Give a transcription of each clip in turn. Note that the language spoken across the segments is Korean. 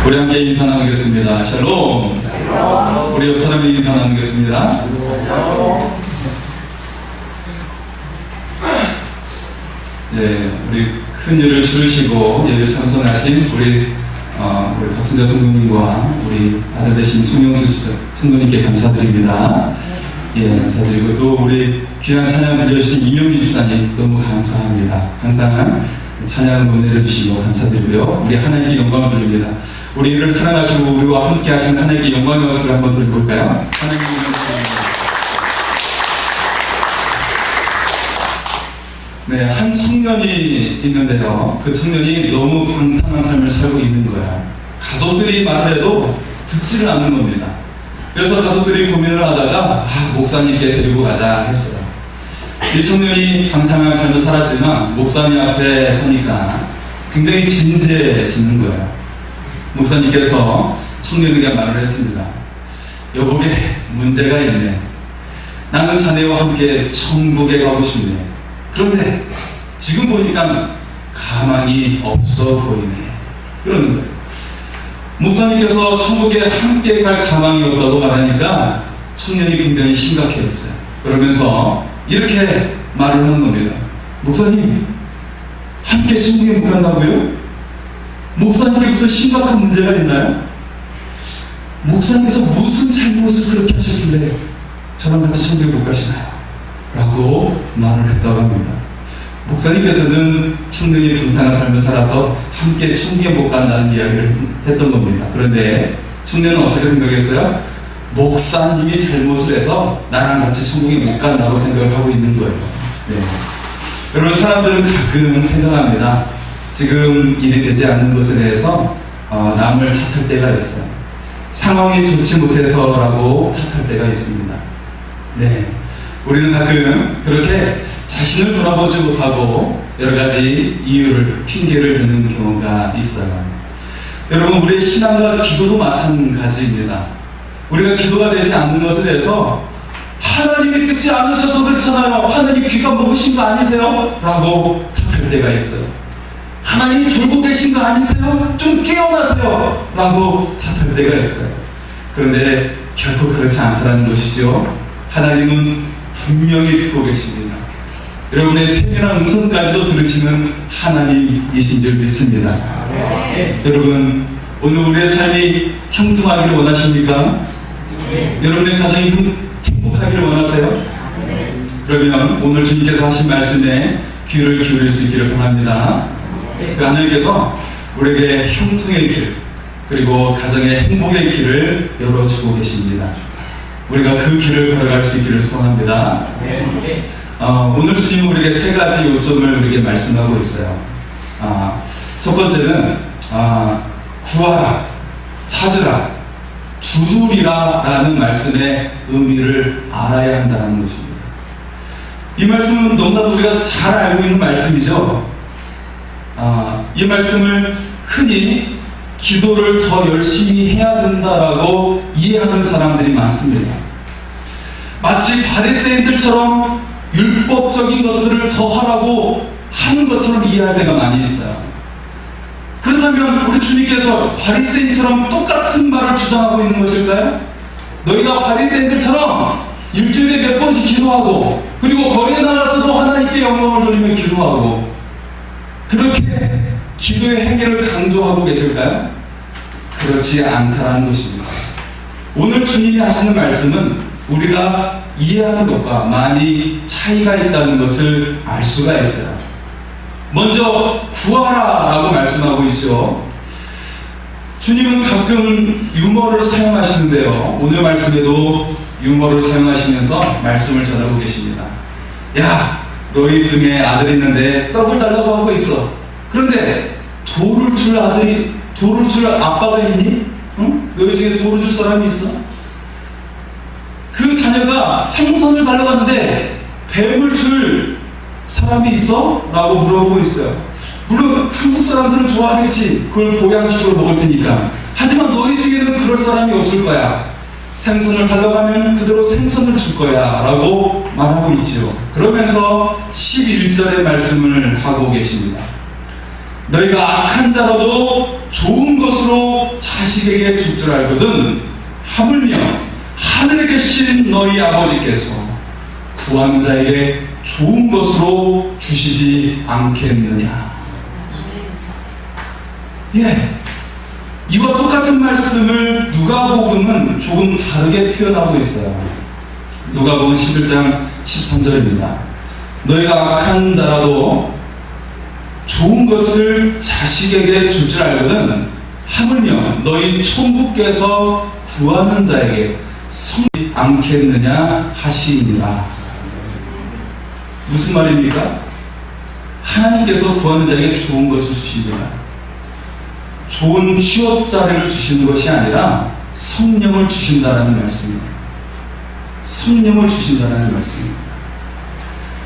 우리 함께 인사 나누겠습니다. 샬롬. 우리 옆 사람이 인사 나누겠습니다. 네, 우리 큰 일을 치르시고 예배 참선하신 우리 박순자 성도님과 우리 아들 되신 송영수 성도님께 감사드립니다. 예, 감사드리고 또 우리 귀한 찬양 들려주신 이명희 집사님 너무 감사합니다. 항상 찬양 보내주시고 감사드리고요. 우리 하나님께 영광을 돌립니다. 우리를 사랑하시고 우리와 함께 하신 하나님께 영광의 박수를 한번 돌려볼까요? 하나님께 네, 한 청년이 있는데요. 그 청년이 너무 방탕한 삶을 살고 있는 거야. 가족들이 말을 해도 듣지를 않는 겁니다. 그래서 가족들이 고민을 하다가 목사님께 데리고 가자 했어요. 이 청년이 방탕한 삶을 살았지만 목사님 앞에 서니까 굉장히 진지해지는 거예요. 목사님께서 청년에게 말을 했습니다. 여보게 문제가 있네. 나는 자네와 함께 천국에 가고 싶네. 그런데 지금 보니까 가망이 없어 보이네. 그러는 거예요. 목사님께서 천국에 함께 갈 가망이 없다고 말하니까 청년이 굉장히 심각해졌어요. 그러면서 이렇게 말을 하는 겁니다. 목사님, 함께 천국에 못 간다고요? 목사님께 무슨 심각한 문제가 있나요? 목사님께서 무슨 잘못을 그렇게 하셨길래 저랑 같이 천국에 못 가시나요? 라고 말을 했다고 합니다. 목사님께서는 청년이 방탕한 삶을 살아서 함께 천국에 못 간다는 이야기를 했던 겁니다. 그런데 청년은 어떻게 생각했어요? 목사님이 잘못을 해서 나랑 같이 천국에 못 간다고 생각을 하고 있는 거예요. 네. 여러분, 사람들은 가끔 생각합니다. 지금 일이 되지 않는 것에 대해서 남을 탓할 때가 있어요. 상황이 좋지 못해서라고 탓할 때가 있습니다. 네. 우리는 가끔 그렇게 자신을 돌아보지 못하고 여러 가지 이유를, 핑계를 대는 경우가 있어요. 여러분, 우리의 신앙과 기도도 마찬가지입니다. 우리가 기도가 되지 않는 것에 대해서 하나님이 듣지 않으셔서 그렇잖아요. 하나님 귀가 먹으신 거 아니세요? 라고 탓할 때가 있어요. 하나님이 졸고 계신 거 아니세요? 좀 깨어나세요. 라고 탓할 때가 있어요. 그런데 결코 그렇지 않다는 것이죠. 하나님은 분명히 듣고 계십니다. 여러분의 세밀한 음성까지도 들으시는 하나님이신 줄 믿습니다. 네. 여러분, 오늘 우리의 삶이 형통하기를 원하십니까? 네. 여러분의 가정이 행복하기를 원하세요? 네. 그러면 오늘 주님께서 하신 말씀에 귀를 기울일 수 있기를 바랍니다. 네. 그 하나님께서 우리에게 형통의 길, 그리고 가정의 행복의 길을 열어주고 계십니다. 우리가 그 길을 걸어갈 수 있기를 소원합니다. 네. 오늘 주님은 우리에게 세 가지 요점을 우리에게 말씀하고 있어요. 첫 번째는 구하라, 찾으라, 두드리라 라는 말씀의 의미를 알아야 한다는 것입니다. 이 말씀은 너무나도 우리가 잘 알고 있는 말씀이죠. 이 말씀을 흔히 기도를 더 열심히 해야 된다라고 이해하는 사람들이 많습니다. 마치 바리새인들처럼 율법적인 것들을 더 하라고 하는 것처럼 이해할 때가 많이 있어요. 그렇다면 우리 주님께서 바리새인처럼 똑같은 말을 주장하고 있는 것일까요? 너희가 바리새인들처럼 일주일에 몇 번씩 기도하고 그리고 거리에 나가서도 하나님께 영광을 돌리며 기도하고 그렇게 기도의 행위를 강조하고 계실까요? 그렇지 않다는 것입니다. 오늘 주님이 하시는 말씀은 우리가 이해하는 것과 많이 차이가 있다는 것을 알 수가 있어요. 먼저 구하라 라고 말씀하고 있죠. 주님은 가끔 유머를 사용하시는데요. 오늘 말씀에도 유머를 사용하시면서 말씀을 전하고 계십니다. 야, 너희 등에 아들이 있는데 떡을 달라고 하고 있어. 그런데 돌을 줄 아빠가 있니? 응? 너희 중에 돌을 줄 사람이 있어? 그 자녀가 생선을 달라고 하는데 뱀을 줄 사람이 있어? 라고 물어보고 있어요. 물론 한국 사람들은 좋아하겠지. 그걸 보양식으로 먹을 테니까. 하지만 너희 중에는 그럴 사람이 없을 거야. 생선을 달라고 하면 그대로 생선을 줄 거야 라고 말하고 있죠. 그러면서 11절의 말씀을 하고 계십니다. 너희가 악한 자라도 좋은 것으로 자식에게 줄 줄 알거든 하물며 하늘에 계신 너희 아버지께서 구하는 자에게 좋은 것으로 주시지 않겠느냐. 예, 이와 똑같은 말씀을 누가복음은 조금 다르게 표현하고 있어요. 누가복음 11장 13절입니다. 너희가 악한 자라도 좋은 것을 자식에게 줄 줄 알거든 하물며 너희 천부께서 구하는 자에게 성지 않겠느냐 하시니라. 무슨 말입니까? 하나님께서 구하는 자에게 좋은 것을 주시니라. 좋은 취업 자리를 주시는 것이 아니라 성령을 주신다라는 말씀입니다. 성령을 주신다라는 말씀입니다.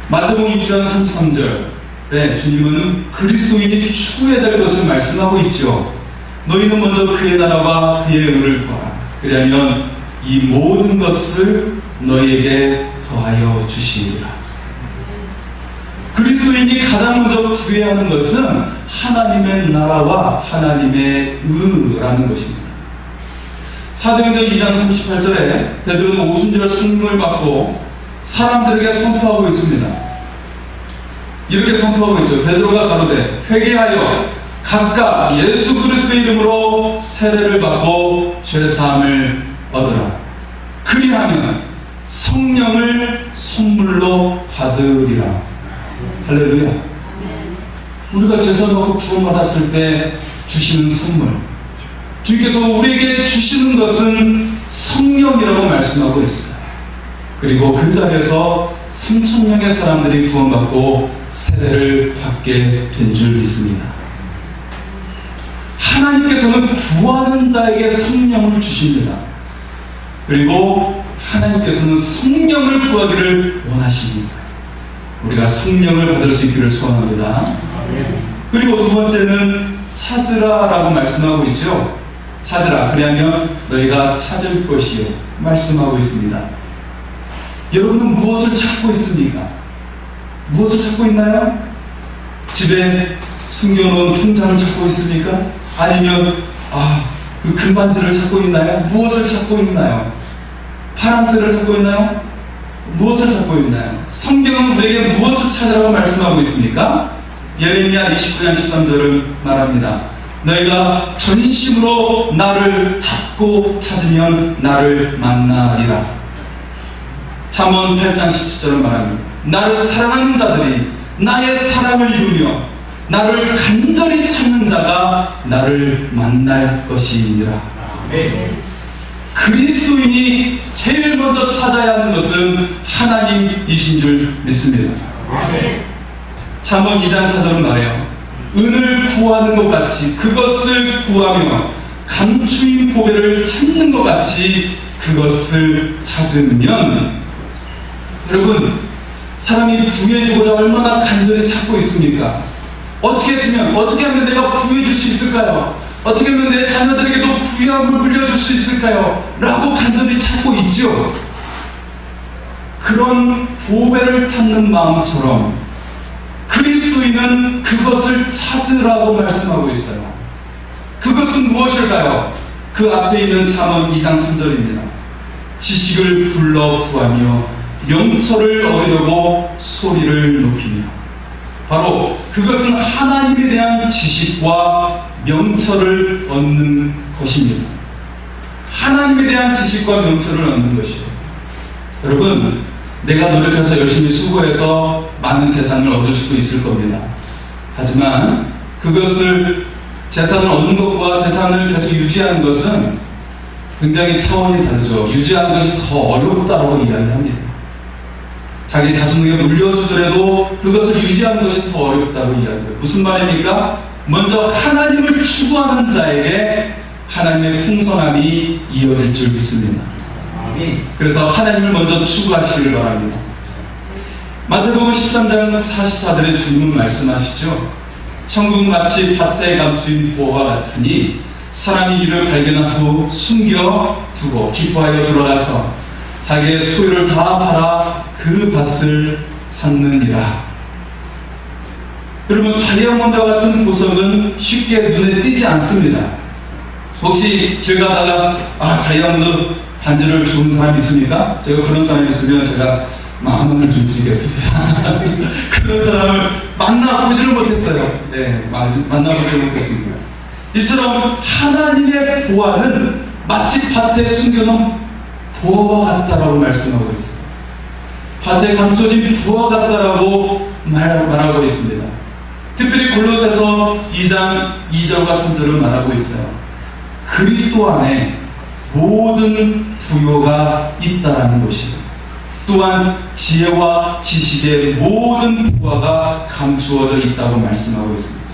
마태복음 6장 33절에 주님은 그리스도인이 추구해야 될 것을 말씀하고 있죠. 너희는 먼저 그의 나라와 그의 의를 구하라. 그리하면 이 모든 것을 너희에게 더하여 주시리라. 그리스도인이 가장 먼저 구해야 하는 것은 하나님의 나라와 하나님의 의라는 것입니다. 사도행전 2장 38절에 베드로는 오순절 성령을 받고 사람들에게 선포하고 있습니다. 이렇게 선포하고 있죠. 베드로가 가로되 회개하여 각각 예수 그리스도의 이름으로 세례를 받고 죄사함을 얻으라. 그리하면 성령을 선물로 받으리라. 할렐루야. 우리가 죄사 받고 구원받았을 때 주시는 선물, 주께서 우리에게 주시는 것은 성령이라고 말씀하고 있어요. 그리고 그 자리에서 3,000명의 사람들이 구원받고 세례를 받게 된 줄 믿습니다. 하나님께서는 구하는 자에게 성령을 주십니다. 그리고 하나님께서는 성령을 구하기를 원하십니다. 우리가 성령을 받을 수 있기를 소원합니다. 그리고 두 번째는 찾으라라고 말씀하고 있죠. 찾으라. 그리하면 너희가 찾을 것이요 말씀하고 있습니다. 여러분은 무엇을 찾고 있습니까? 무엇을 찾고 있나요? 집에 숨겨놓은 통장을 찾고 있습니까? 아니면 그 금반지를 찾고 있나요? 무엇을 찾고 있나요? 파란색을 찾고 있나요? 무엇을 찾고 있나요? 성경은 우리에게 무엇을 찾으라고 말씀하고 있습니까? 예레미야 29장 13절을 말합니다. 너희가 전심으로 나를 찾고 찾으면 나를 만나리라. 잠언 8장 17절을 말합니다. 나를 사랑하는 자들이 나의 사랑을 이루며 나를 간절히 찾는 자가 나를 만날 것이니라. 그리스도인이 제일 먼저 찾아야 하는 것은 하나님이신 줄 믿습니다. 잠언 2장 4절은 말해요. 은을 구하는 것 같이 그것을 구하며 감추인 보배를 찾는 것 같이 그것을 찾으면, 여러분, 사람이 부유해지고자 얼마나 간절히 찾고 있습니까? 어떻게 하면 내가 부유해질 수 있을까요? 어떻게 하면 내 자녀들에게도 부유함을 물려줄 수 있을까요? 라고 간절히 찾고 있죠. 그런 보배를 찾는 마음처럼 그리스도인은 그것을 찾으라고 말씀하고 있어요. 그것은 무엇일까요? 그 앞에 있는 잠언 2장 3절입니다. 지식을 불러 구하며 명철을 얻으려고 소리를 높이며. 바로 그것은 하나님에 대한 지식과 명철을 얻는 것입니다. 하나님에 대한 지식과 명철을 얻는 것이에요. 여러분, 내가 노력해서 열심히 수고해서 많은 재산을 얻을 수도 있을 겁니다. 하지만 그것을, 재산을 얻는 것과 재산을 계속 유지하는 것은 굉장히 차원이 다르죠. 유지하는 것이 더 어렵다고 이야기합니다. 자기 자손에게 물려주더라도 그것을 유지하는 것이 더 어렵다고 이야기합니다. 무슨 말입니까? 먼저 하나님을 추구하는 자에게 하나님의 풍성함이 이어질 줄 믿습니다. 그래서 하나님을 먼저 추구하시길 바랍니다. 마태복음 13장 44절에 주님은 말씀하시죠. 천국 마치 밭에 감추인 보화 같으니 사람이 이를 발견한 후 숨겨두고 기뻐하여 돌아가서 자기의 소유를 다 팔아 그 밭을 샀느니라. 여러분, 다이아몬드와 같은 보석은 쉽게 눈에 띄지 않습니다. 혹시 길 가다가 다이아몬드 반지를 주는 사람 있습니까? 제가 그런 사람이 있으면 제가 10,000원을 좀 드리겠습니다. 그런 사람을 만나보지를 못했어요. 네, 만나보지를 못했습니다. 이처럼 하나님의 보화는 마치 밭에 숨겨놓은 보화와 같다라고 말씀하고 있어요. 밭에 감춰진 보화 같다라고 말하고 있습니다. 특별히 골로새서 2장 2절과 3절을 말하고 있어요. 그리스도 안에 모든 부요가 있다라는 것이요, 또한 지혜와 지식의 모든 부화가 감추어져 있다고 말씀하고 있습니다.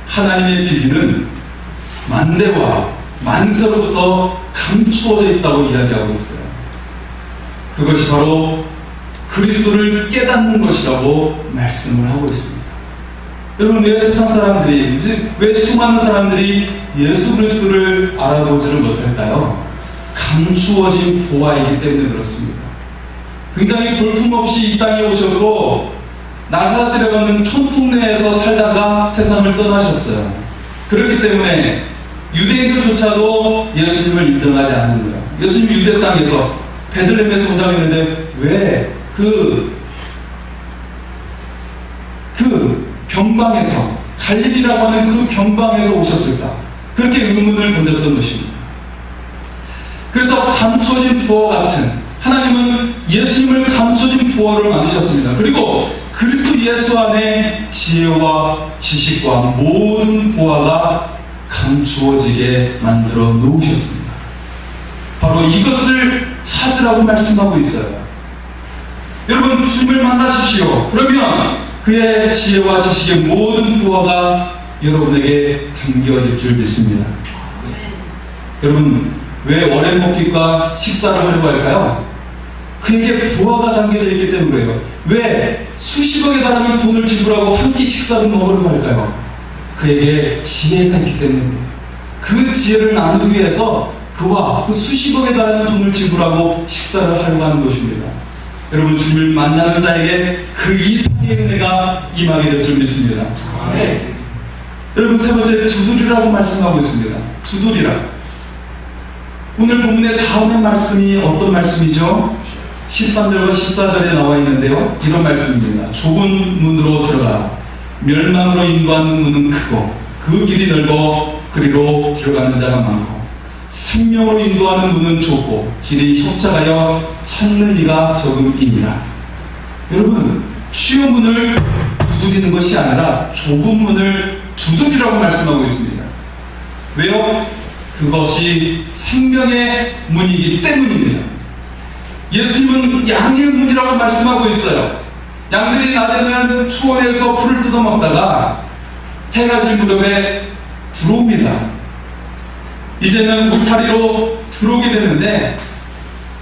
하나님의 비밀은 만대와 만세로부터 감추어져 있다고 이야기하고 있어요. 그것이 바로 그리스도를 깨닫는 것이라고 말씀을 하고 있습니다. 여러분, 왜 세상 사람들이, 왜 수많은 사람들이 예수 그리스도를 알아보지를 못할까요? 감추어진 보화이기 때문에 그렇습니다. 굉장히 볼품없이 이 땅에 오셨고 나사렛이라는 촌동네에서 살다가 세상을 떠나셨어요. 그렇기 때문에 유대인들조차도 예수님을 인정하지 않는 거예요. 예수님 유대 땅에서 베들레헴에서 온다고 했는데 왜 그 변방에서, 갈릴리라고 하는 그 변방에서 오셨을까? 그렇게 의문을 던졌던 것입니다. 그래서 감춰진 부와 같은, 하나님은 예수님을 감춰진 부와를 만드셨습니다. 그리고 그리스도 예수 안에 지혜와 지식과 모든 보화가 감추어지게 만들어 놓으셨습니다. 바로 이것을 찾으라고 말씀하고 있어요. 여러분, 주님을 만나십시오. 그러면 그의 지혜와 지식의 모든 보화가 여러분에게 담겨질 줄 믿습니다. 여러분, 왜 워렌 버핏과 식사를 하려고 할까요? 그에게 보화가 담겨져 있기 때문이에요. 왜 수십억에 달하는 돈을 지불하고 한 끼 식사를 먹으려고 할까요? 그에게 지혜가 있기 때문입니다. 그 지혜를 나누기 위해서 그와 그 수십억에 달하는 돈을 지불하고 식사를 하려고 하는 것입니다. 여러분, 주님을 만나는 자에게 그 이상의 은혜가 임하게 될 줄 믿습니다. 네. 여러분, 세 번째, 두드리라고 말씀하고 있습니다. 두드리라. 오늘 본문의 다음의 말씀이 어떤 말씀이죠? 13절과 14절에 나와 있는데요, 이런 말씀입니다. 좁은 문으로 들어가 멸망으로 인도하는 문은 크고 그 길이 넓어 그리로 들어가는 자가 많고 생명으로 인도하는 문은 좁고 길이 협착하여 찾는 이가 적음이니라. 여러분, 쉬운 문을 두드리는 것이 아니라 좁은 문을 두드리라고 말씀하고 있습니다. 왜요? 그것이 생명의 문이기 때문입니다. 예수님은 양의 문이라고 말씀하고 있어요. 양들이 낮에는 초원에서 풀을 뜯어먹다가 해가 질 무렵에 들어옵니다. 이제는 울타리로 들어오게 되는데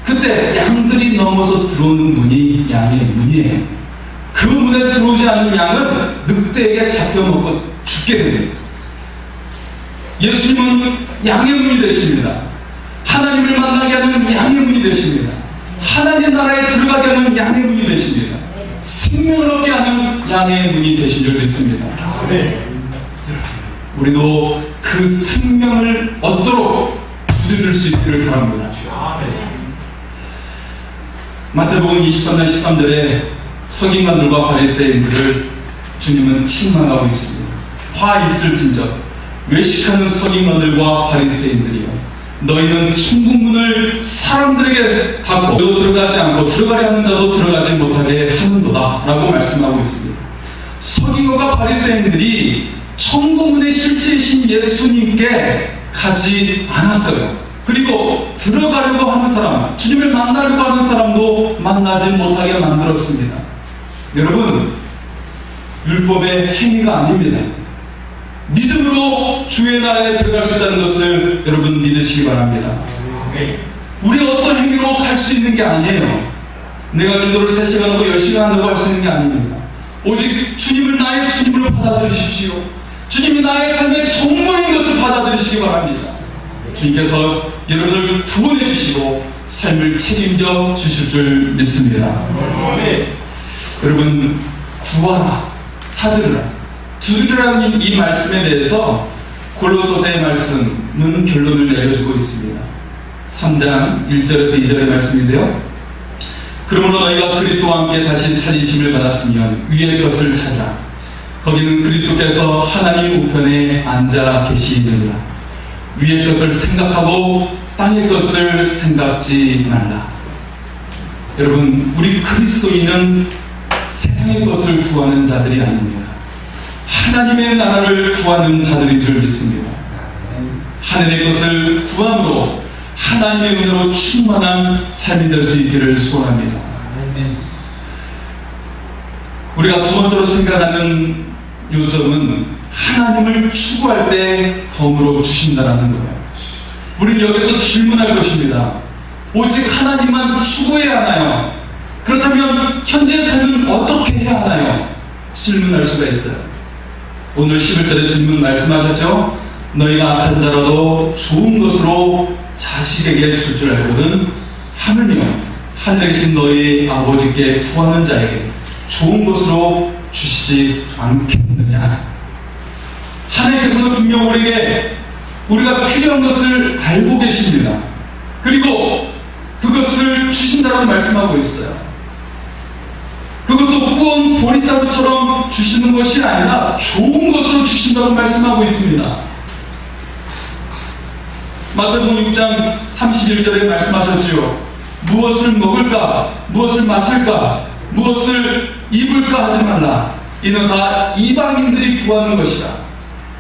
그때 양들이 넘어서 들어오는 문이 양의 문이에요. 그 문에 들어오지 않는 양은 늑대에게 잡혀먹고 죽게 됩니다. 예수님은 양의 문이 되십니다. 하나님을 만나게 하는 양의 문이 되십니다. 하나님 나라에 들어가게 하는 양의 문이 되십니다. 생명을 얻게 하는 양의 문이 되신 줄 믿습니다. 네. 우리도 그 생명을 얻도록 두드릴 수 있기를 바랍니다. 마태복음 23장 13절에 서기관들과 바리새인들을 주님은 책망하고 있습니다. 화 있을진저 외식하는 서기관들과 바리새인들이여, 너희는 천국문을 사람들에게 닫고 들어가지 않고 들어가려 하는 자도 들어가지 못하게 하는도다 라고 말씀하고 있습니다. 서기관과 바리새인들이 천국문의 실체이신 예수님께 가지 않았어요. 그리고 들어가려고 하는 사람, 주님을 만나려고 하는 사람도 만나지 못하게 만들었습니다. 여러분, 율법의 행위가 아닙니다. 믿음으로 주의 나라에 들어갈 수 있다는 것을 여러분 믿으시기 바랍니다. 우리 어떤 행위로 갈 수 있는 게 아니에요. 내가 기도를 3시간 하고 10시간 하고 할 수 있는 게 아닙니다. 오직 주님을 나의 주님으로 받아들이십시오. 주님이 나의 삶의 전부인 것을 받아들이시기 바랍니다. 주님께서 여러분을 구원해 주시고 삶을 책임져 주실 줄 믿습니다. 여러분, 구하라, 찾으라, 두드리라는 이 말씀에 대해서 골로새서의 말씀 결론을 내려주고 있습니다. 3장 1절에서 2절의 말씀인데요. 그러므로 너희가 그리스도와 함께 다시 살리심을 받았으면 위의 것을 찾아 거기는 그리스도께서 하나님 우편에 앉아 계시느니라. 위의 것을 생각하고 땅의 것을 생각지 말라. 여러분, 우리 그리스도인은 세상의 것을 구하는 자들이 아닙니다. 하나님의 나라를 구하는 자들인 줄 믿습니다. 하늘의 것을 구함으로 하나님의 은혜로 충만한 삶이 될 수 있기를 소원합니다. 우리가 두 번째로 생각하는 요점은 하나님을 추구할 때 덤으로 주신다라는 거예요. 우리는 여기서 질문할 것입니다. 오직 하나님만 추구해야 하나요? 그렇다면 현재의 삶은 어떻게 해야 하나요? 질문할 수가 있어요. 오늘 11절에 주님은 말씀하셨죠. 너희가 악한 자라도 좋은 것으로 자식에게 줄 줄 알거든 하물며 하늘에 계신 너희 아버지께 구하는 자에게 좋은 것으로 주시지 않겠느냐. 하나님께서는 분명 우리에게 우리가 필요한 것을 알고 계십니다. 그리고 그것을 주신다고 말씀하고 있어요. 그것도 꾸온 보리자루처럼 주시는 것이 아니라 좋은 것으로 주신다고 말씀하고 있습니다. 마태복음 6장 31절에 말씀하셨지요. 무엇을 먹을까, 무엇을 마실까, 무엇을 입을까 하지 말라. 이는 다 이방인들이 구하는 것이라.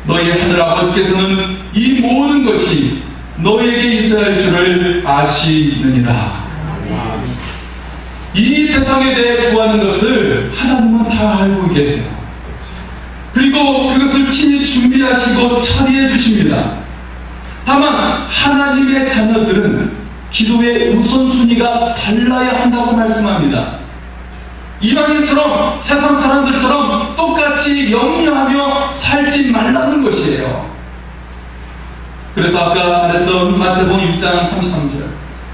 너희 하늘 아버지께서는 이 모든 것이 너희에게 있어야 할 줄을 아시느니라. 이 세상에 대해 구하는 것을 하나님은 다 알고 계세요. 그리고 그것을 친히 준비하시고 처리해 주십니다. 다만 하나님의 자녀들은 기도의 우선순위가 달라야 한다고 말씀합니다. 이방인처럼 세상 사람들처럼 똑같이 염려하며 살지 말라는 것이에요. 그래서 아까 말했던 마태복음 6장 33절,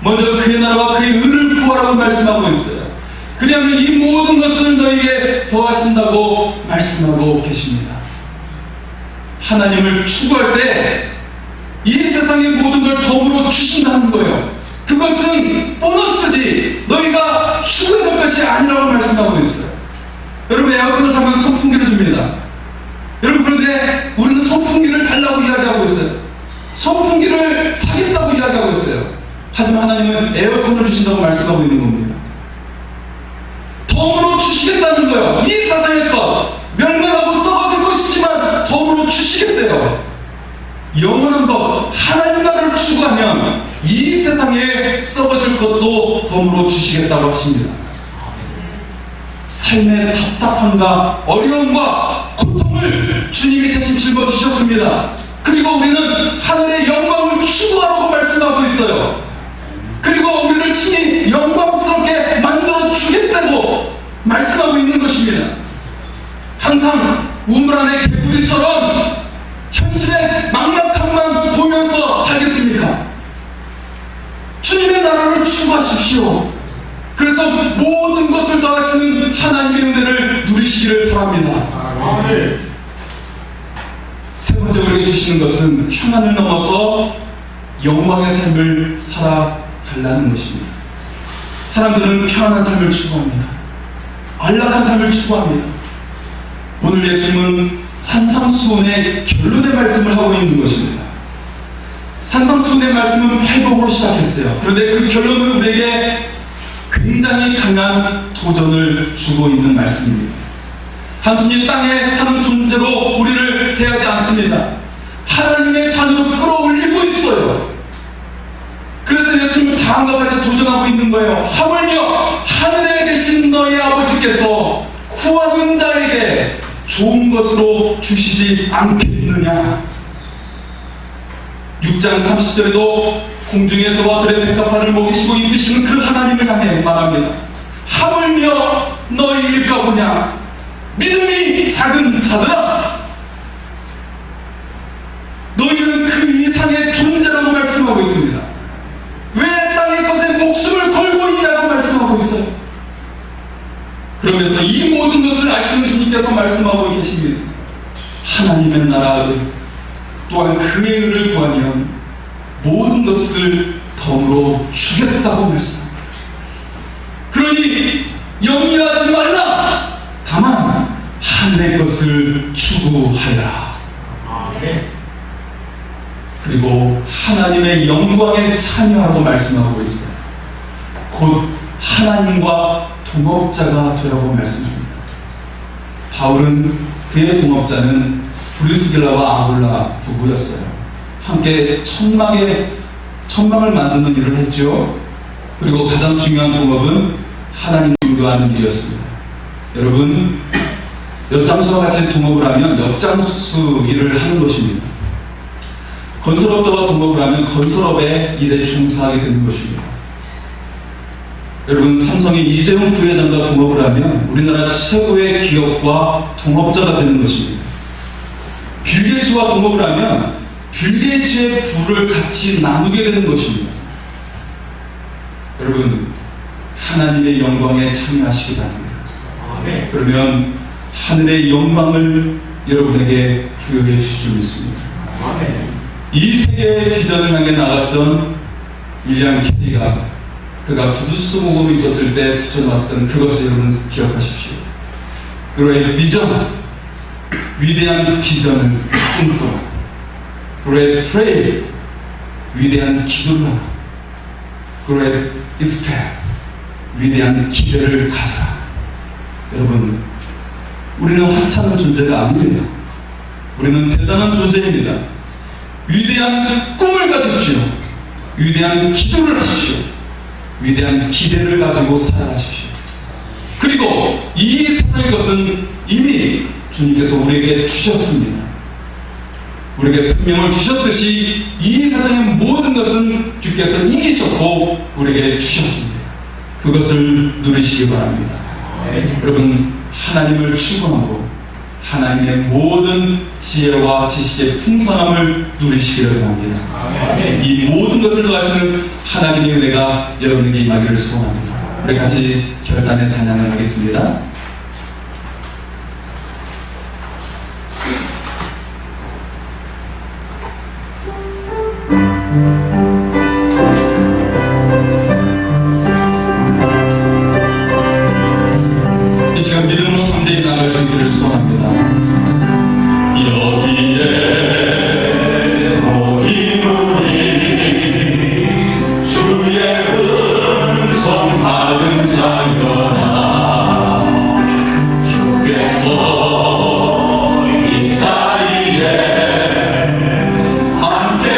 먼저 그의 나라와 그의 의를 구하라고 말씀하고 있어요. 그러면 이 모든 것을 너희에게 더하신다고 말씀하고 계십니다. 하나님을 추구할 때 이 세상의 모든 걸 덤으로 주신다는 거예요. 그것은 보너스지 너희가 추구해야 될 것이 아니라고 말씀하고 있어요. 여러분, 에어컨을 사면 선풍기를 줍니다. 여러분, 그런데 우리는 선풍기를 달라고 이야기하고 있어요. 선풍기를 사겠다고 이야기하고 있어요. 하지만 하나님은 에어컨을 주신다고 말씀하고 있는 겁니다. 덤으로 주시겠다는 거예요. 이 세상의 것, 멸망하고 썩어질 것이지만 덤으로 주시겠대요. 영원한 것, 하나님 나라를 추구하면 이 세상에 썩어질 것도 덤으로 주시겠다고 하십니다. 삶의 답답함과 어려움과 고통을 주님이 대신 짊어지셨습니다. 그리고 우리는 하늘의 영광을 추구하라고 말씀하고 있어요. 그리고 우리를 친히 영광스럽게 만들어 주겠다고 말씀하고 있는 것입니다. 항상 우물 안의 개구리처럼 현실의 막막함만 보면서 살겠습니까? 주님의 나라를 추구하십시오. 그래서 모든 것을 더하시는 하나님의 은혜를 누리시기를 바랍니다. 세 번째 우리에게 주시는 것은 평안을 넘어서 영광의 삶을 살아가려는 것입니다. 사람들은 평안한 삶을 추구합니다. 안락한 삶을 추구합니다. 오늘 예수님은 산상수훈의 결론의 말씀을 하고 있는 것입니다. 산상수훈의 말씀은 8복으로 시작했어요. 그런데 그 결론은 우리에게 굉장히 강한 도전을 주고 있는 말씀입니다. 단순히 땅에 사는 존재로 우리를 대하지 않습니다. 하나님의 자녀로 끌어올리고 있어요. 그래서 예수님은 다음과 같이 도전하고 있는 거예요. 하물며 하늘에 계신 너희 아버지께서 구하는 자에게 좋은 것으로 주시지 않겠느냐. 6장 30절에도 공중에서와 들의 백합화를 먹이시고 입히시는 그 하나님을 향해 말합니다. 하물며 너희일까 보냐. 믿음이 작은 자들아, 너희는 그 이상의 존재라고 말씀하고 있습니다. 왜 땅의 것에 목숨을 걸고 있냐고 말씀하고 있어요. 그러면서 이 모든 것을 아시는 주님께서 말씀하고 계십니다. 하나님의 나라 또한 그의 의를 구하면 모든 것을 덤으로 주겠다고 말씀합니다. 그러니 염려하지 말라. 다만 하늘의 것을 추구하여라. 그리고 하나님의 영광에 참여하라고 말씀하고 있어요. 곧 하나님과 동업자가 되라고 말씀합니다. 바울은 그의 동업자는 브리스길라와 아굴라 부부였어요. 함께 천막을 만드는 일을 했죠. 그리고 가장 중요한 동업은 하나님 인도하는 일이었습니다. 여러분, 엿장수와 같이 동업을 하면 엿장수 일을 하는 것입니다. 건설업자와 동업을 하면 건설업의 일에 종사하게 되는 것입니다. 여러분, 삼성의 이재용 부회장과 동업을 하면 우리나라 최고의 기업과 동업자가 되는 것입니다. 빌 게이츠와 동업을 하면 빌 게이츠의 부를 같이 나누게 되는 것입니다. 여러분, 하나님의 영광에 참여하시기 바랍니다. 그러면 하늘의 영광을 여러분에게 부여해 주실 줄 믿습니다. 이 세계의 비전을 향해 나갔던 윌리엄 캐리가 그가 구두수 모금이 있었을 때 붙여놨던 그것을 여러분 기억하십시오. 그의 비전, 위대한 비전을 꿈꾸라. 그의 프레이, 위대한 기도를 하라. 그의 이스페, 위대한 기대를 가져라. 여러분, 우리는 하찮은 존재가 아니에요. 우리는 대단한 존재입니다. 위대한 꿈을 가지십시오. 위대한 기도를 하십시오. 위대한 기대를 가지고 살아가십시오. 그리고 이 세상의 것은 이미 주님께서 우리에게 주셨습니다. 우리에게 생명을 주셨듯이 이 세상의 모든 것은 주께서 이기셨고 우리에게 주셨습니다. 그것을 누리시기 바랍니다. 여러분, 하나님을 추구하고 하나님의 모든 지혜와 지식의 풍성함을 누리시기를 바랍니다. 이 모든 것을 더하시는 하나님의 은혜가 여러분에게 임하기를 소원합니다. 우리 같이 결단의 찬양을 하겠습니다. 이 시간 믿음으로 담대히 나아갈 수 있기를 소원합니다. 여기에 이 자리에 함께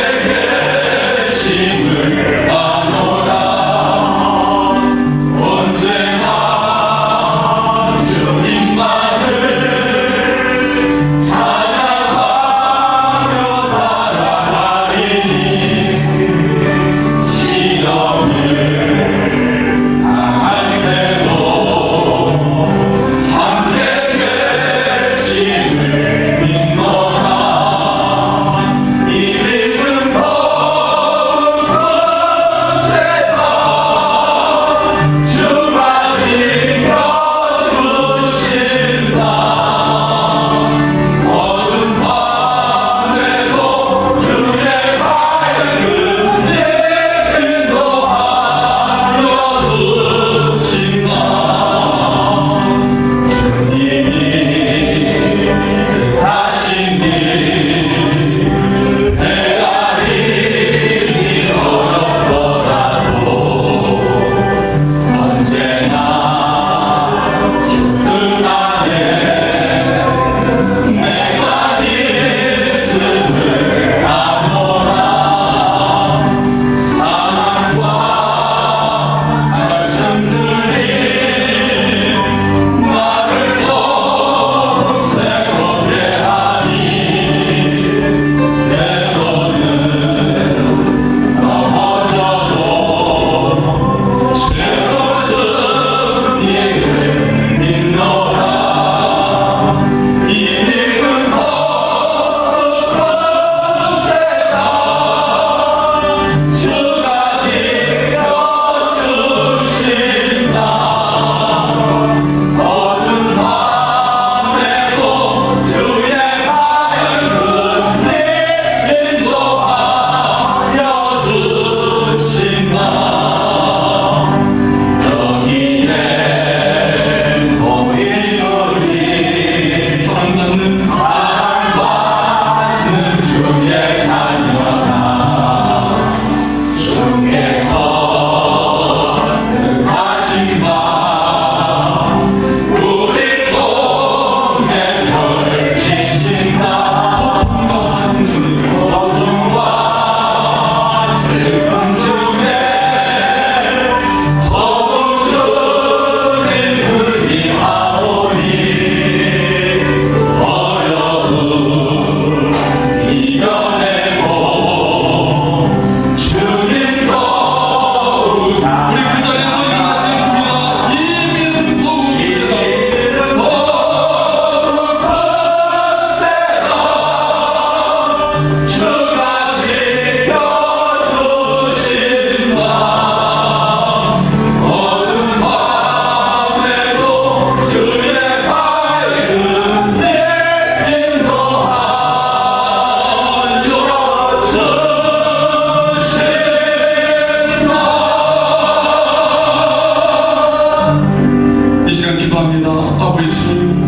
주님,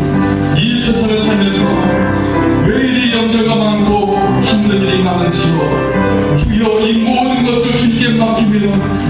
이 세상을 살면서 왜 이리 염려가 많고 힘든 일이 많은지요. 주여 이 모든 것을 주님께 맡깁니다.